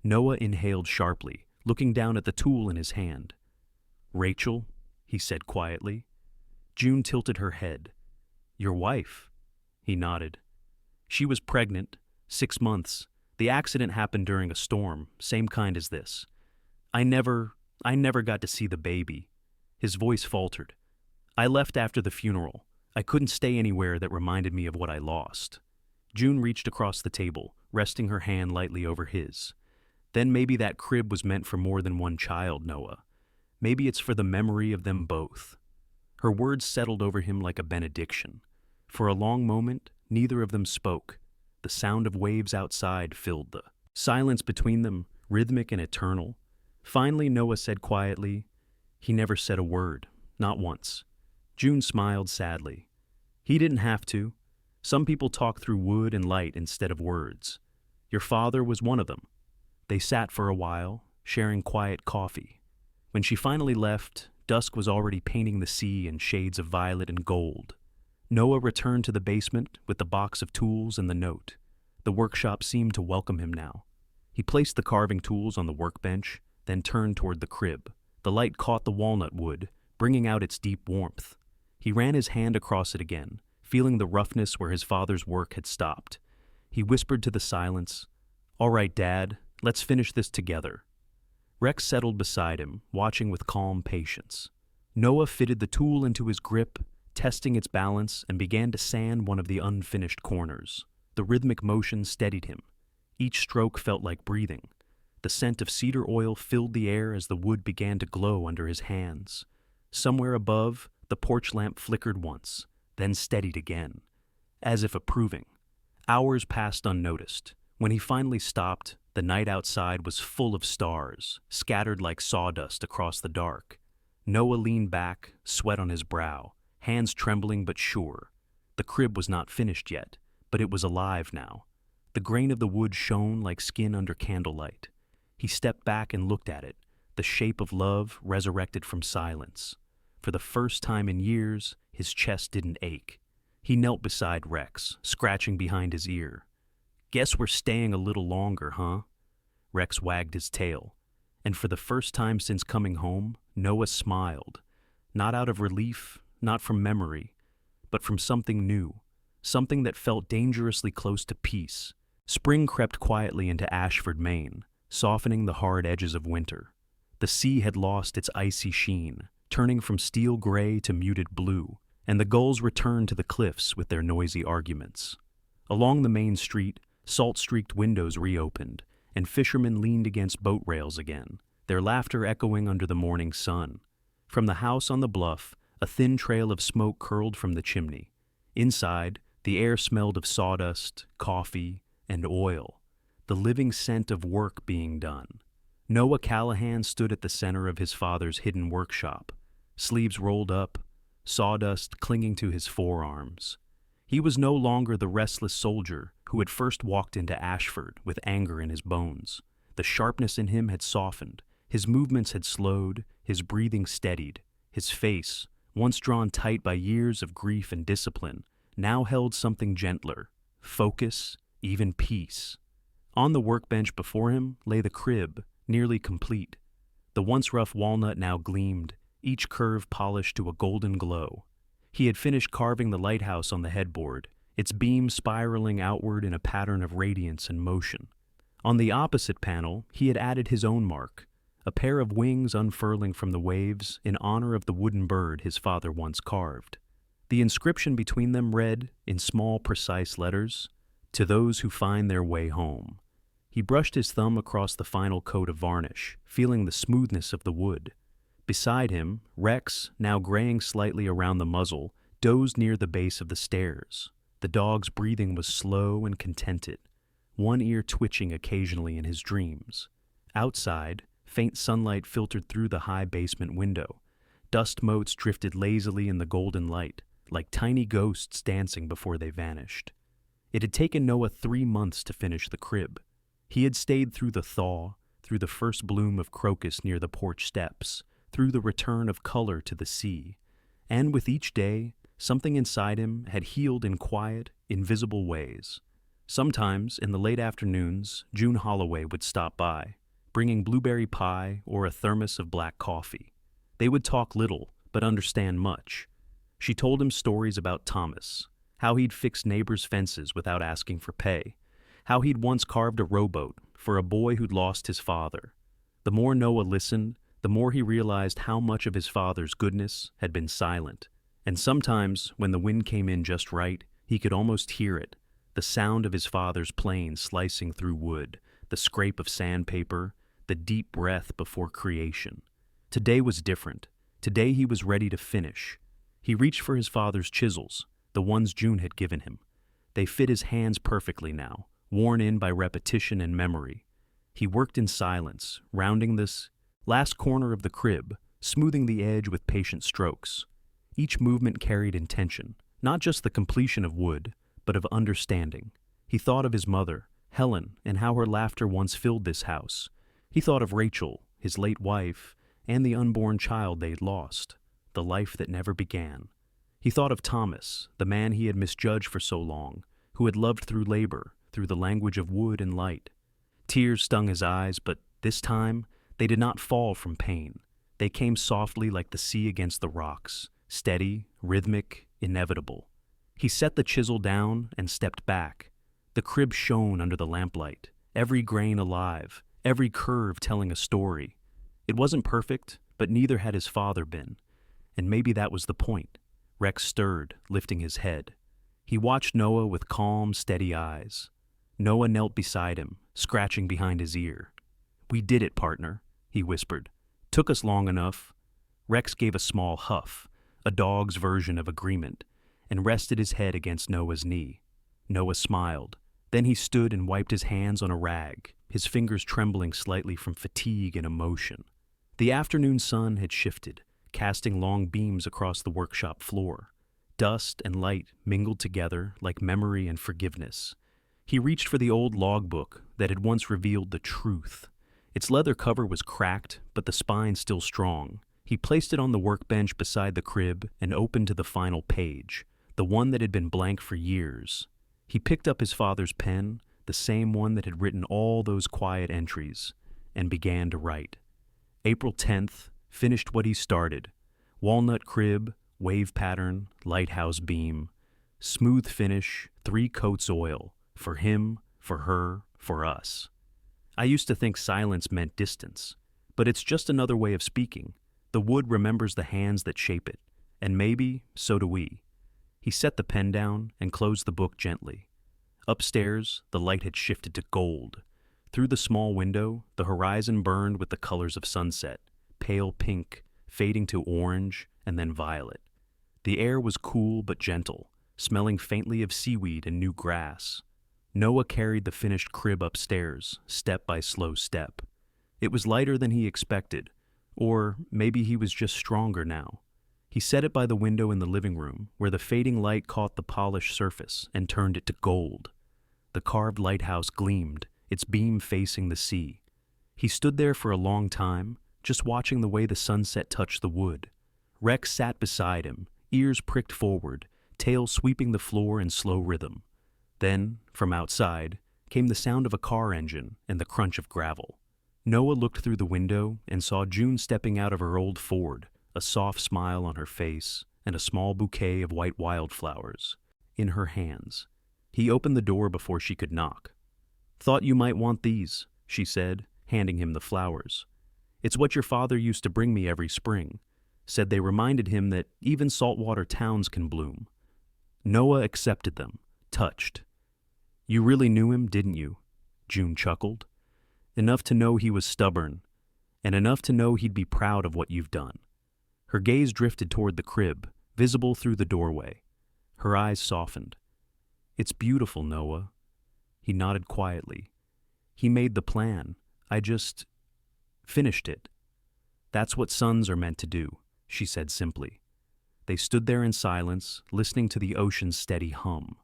A: Noah inhaled sharply, looking down at the tool in his hand. "Rachel," he said quietly. June tilted her head. "Your wife?" He nodded. "She was pregnant, 6 months. The accident happened during a storm, same kind as this. I never got to see the baby." His voice faltered. "I left after the funeral. I couldn't stay anywhere that reminded me of what I lost." June reached across the table, resting her hand lightly over his. "Then maybe that crib was meant for more than one child, Noah. Maybe it's for the memory of them both." Her words settled over him like a benediction. For a long moment, neither of them spoke. The sound of waves outside filled the silence between them, rhythmic and eternal. Finally, Noah said quietly, "He never said a word, not once." June smiled sadly. "He didn't have to. Some people talk through wood and light instead of words. Your father was one of them." They sat for a while, sharing quiet coffee. When she finally left, dusk was already painting the sea in shades of violet and gold. Noah returned to the basement with the box of tools and the note. The workshop seemed to welcome him now. He placed the carving tools on the workbench, then turned toward the crib. The light caught the walnut wood, bringing out its deep warmth. He ran his hand across it again, feeling the roughness where his father's work had stopped. He whispered to the silence, "All right, Dad, let's finish this together." Rex settled beside him, watching with calm patience. Noah fitted the tool into his grip, testing its balance, and began to sand one of the unfinished corners. The rhythmic motion steadied him. Each stroke felt like breathing. The scent of cedar oil filled the air as the wood began to glow under his hands. Somewhere above, the porch lamp flickered once, then steadied again, as if approving. Hours passed unnoticed. When he finally stopped, the night outside was full of stars, scattered like sawdust across the dark. Noah leaned back, sweat on his brow, hands trembling but sure. The crib was not finished yet, but it was alive now. The grain of the wood shone like skin under candlelight. He stepped back and looked at it, the shape of love resurrected from silence. For the first time in years, his chest didn't ache. He knelt beside Rex, scratching behind his ear. "Guess we're staying a little longer, huh?" Rex wagged his tail, and for the first time since coming home, Noah smiled. Not out of relief, not from memory, but from something new, something that felt dangerously close to peace. Spring crept quietly into Ashford, Maine, softening the hard edges of winter. The sea had lost its icy sheen, turning from steel gray to muted blue, and the gulls returned to the cliffs with their noisy arguments. Along the main street, salt-streaked windows reopened, and fishermen leaned against boat rails again, their laughter echoing under the morning sun. From the house on the bluff, a thin trail of smoke curled from the chimney. Inside, the air smelled of sawdust, coffee, and oil, the living scent of work being done. Noah Callahan stood at the center of his father's hidden workshop, sleeves rolled up, sawdust clinging to his forearms. He was no longer the restless soldier who had first walked into Ashford with anger in his bones. The sharpness in him had softened, his movements had slowed, his breathing steadied. His face, once drawn tight by years of grief and discipline, now held something gentler, focus, even peace. On the workbench before him lay the crib, nearly complete. The once rough walnut now gleamed, each curve polished to a golden glow. He had finished carving the lighthouse on the headboard, its beams spiraling outward in a pattern of radiance and motion. On the opposite panel, he had added his own mark, a pair of wings unfurling from the waves in honor of the wooden bird his father once carved. The inscription between them read, in small, precise letters, "To those who find their way home." He brushed his thumb across the final coat of varnish, feeling the smoothness of the wood. Beside him, Rex, now graying slightly around the muzzle, dozed near the base of the stairs. The dog's breathing was slow and contented, one ear twitching occasionally in his dreams. Outside, faint sunlight filtered through the high basement window. Dust motes drifted lazily in the golden light, like tiny ghosts dancing before they vanished. It had taken Noah 3 months to finish the crib. He had stayed through the thaw, through the first bloom of crocus near the porch steps, through the return of color to the sea. And with each day, something inside him had healed in quiet, invisible ways. Sometimes, in the late afternoons, June Holloway would stop by, bringing blueberry pie or a thermos of black coffee. They would talk little, but understand much. She told him stories about Thomas, how he'd fixed neighbors' fences without asking for pay, how he'd once carved a rowboat for a boy who'd lost his father. The more Noah listened, the more he realized how much of his father's goodness had been silent. And sometimes, when the wind came in just right, he could almost hear it, the sound of his father's plane slicing through wood, the scrape of sandpaper, the deep breath before creation. Today was different. Today he was ready to finish. He reached for his father's chisels, the ones June had given him. They fit his hands perfectly now, worn in by repetition and memory. He worked in silence, rounding this last corner of the crib, smoothing the edge with patient strokes. Each movement carried intention, not just the completion of wood, but of understanding. He thought of his mother, Helen, and how her laughter once filled this house. He thought of Rachel, his late wife, and the unborn child they'd lost, the life that never began. He thought of Thomas, the man he had misjudged for so long, who had loved through labor, through the language of wood and light. Tears stung his eyes, but this time they did not fall from pain. They came softly like the sea against the rocks, steady, rhythmic, inevitable. He set the chisel down and stepped back. The crib shone under the lamplight, every grain alive, every curve telling a story. It wasn't perfect, but neither had his father been. And maybe that was the point. Rex stirred, lifting his head. He watched Noah with calm, steady eyes. Noah knelt beside him, scratching behind his ear. "We did it, partner," he whispered. "Took us long enough." Rex gave a small huff, a dog's version of agreement, and rested his head against Noah's knee. Noah smiled. Then he stood and wiped his hands on a rag, his fingers trembling slightly from fatigue and emotion. The afternoon sun had shifted, casting long beams across the workshop floor. Dust and light mingled together like memory and forgiveness. He reached for the old logbook that had once revealed the truth. Its leather cover was cracked, but the spine still strong, He placed it on the workbench beside the crib and opened to the final page, the one that had been blank for years. He picked up his father's pen, the same one that had written all those quiet entries, and began to write. April 10th, finished what he started. Walnut crib, wave pattern, lighthouse beam. Smooth finish, 3 coats oil. For him, for her, for us. I used to think silence meant distance, but it's just another way of speaking. The wood remembers the hands that shape it, and maybe so do we. He set the pen down and closed the book gently. Upstairs, the light had shifted to gold. Through the small window, the horizon burned with the colors of sunset, pale pink, fading to orange, and then violet. The air was cool but gentle, smelling faintly of seaweed and new grass. Noah carried the finished crib upstairs, step by slow step. It was lighter than he expected, or maybe he was just stronger now. He set it by the window in the living room, where the fading light caught the polished surface and turned it to gold. The carved lighthouse gleamed, its beam facing the sea. He stood there for a long time, just watching the way the sunset touched the wood. Rex sat beside him, ears pricked forward, tail sweeping the floor in slow rhythm. Then, from outside, came the sound of a car engine and the crunch of gravel. Noah looked through the window and saw June stepping out of her old Ford, a soft smile on her face and a small bouquet of white wildflowers in her hands. He opened the door before she could knock. "Thought you might want these," she said, handing him the flowers. "It's what your father used to bring me every spring. Said they reminded him that even saltwater towns can bloom." Noah accepted them, touched. "You really knew him, didn't you?" June chuckled. "Enough to know he was stubborn, and enough to know he'd be proud of what you've done." Her gaze drifted toward the crib, visible through the doorway. Her eyes softened. "It's beautiful, Noah." He nodded quietly. "He made the plan. I just finished it." "That's what sons are meant to do," she said simply. They stood there in silence, listening to the ocean's steady hum.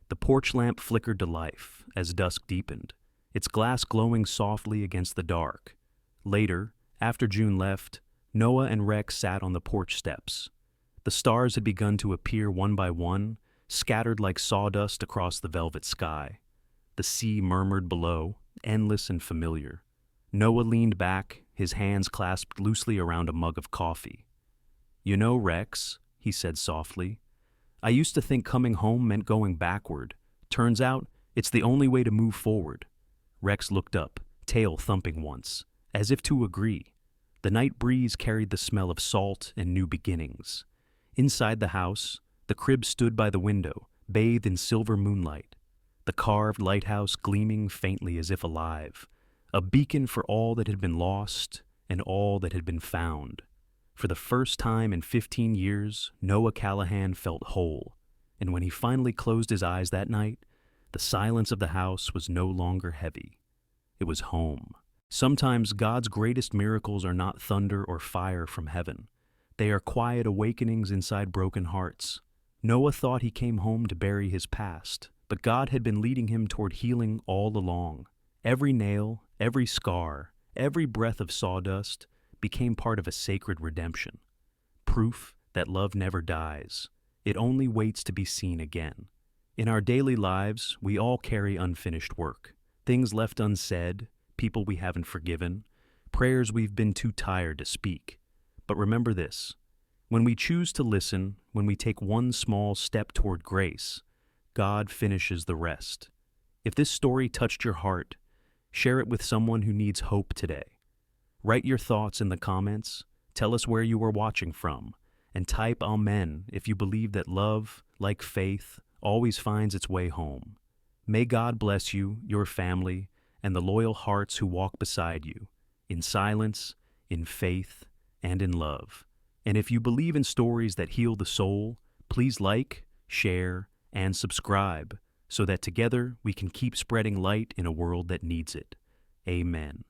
A: The porch lamp flickered to life as dusk deepened, its glass glowing softly against the dark. Later, after June left, Noah and Rex sat on the porch steps. The stars had begun to appear one by one, scattered like sawdust across the velvet sky. The sea murmured below, endless and familiar. Noah leaned back, his hands clasped loosely around a mug of coffee. "You know, Rex," he said softly, "I used to think coming home meant going backward. Turns out, it's the only way to move forward." Rex looked up, tail thumping once, as if to agree. The night breeze carried the smell of salt and new beginnings. Inside the house, the crib stood by the window, bathed in silver moonlight. The carved lighthouse gleaming faintly as if alive, a beacon for all that had been lost and all that had been found. For the first time in 15 years, Noah Callahan felt whole, and when he finally closed his eyes that night, the silence of the house was no longer heavy. It was home. Sometimes God's greatest miracles are not thunder or fire from heaven. They are quiet awakenings inside broken hearts. Noah thought he came home to bury his past, but God had been leading him toward healing all along. Every nail, every scar, every breath of sawdust became part of a sacred redemption. Proof that love never dies. It only waits to be seen again. In our daily lives, we all carry unfinished work. Things left unsaid, people we haven't forgiven, prayers we've been too tired to speak. But remember this: when we choose to listen, when we take one small step toward grace, God finishes the rest. If this story touched your heart, share it with someone who needs hope today. Write your thoughts in the comments, tell us where you are watching from, and type Amen if you believe that love, like faith, always finds its way home. May God bless you, your family, and the loyal hearts who walk beside you, in silence, in faith, and in love. And if you believe in stories that heal the soul, please like, share, and subscribe so that together we can keep spreading light in a world that needs it. Amen.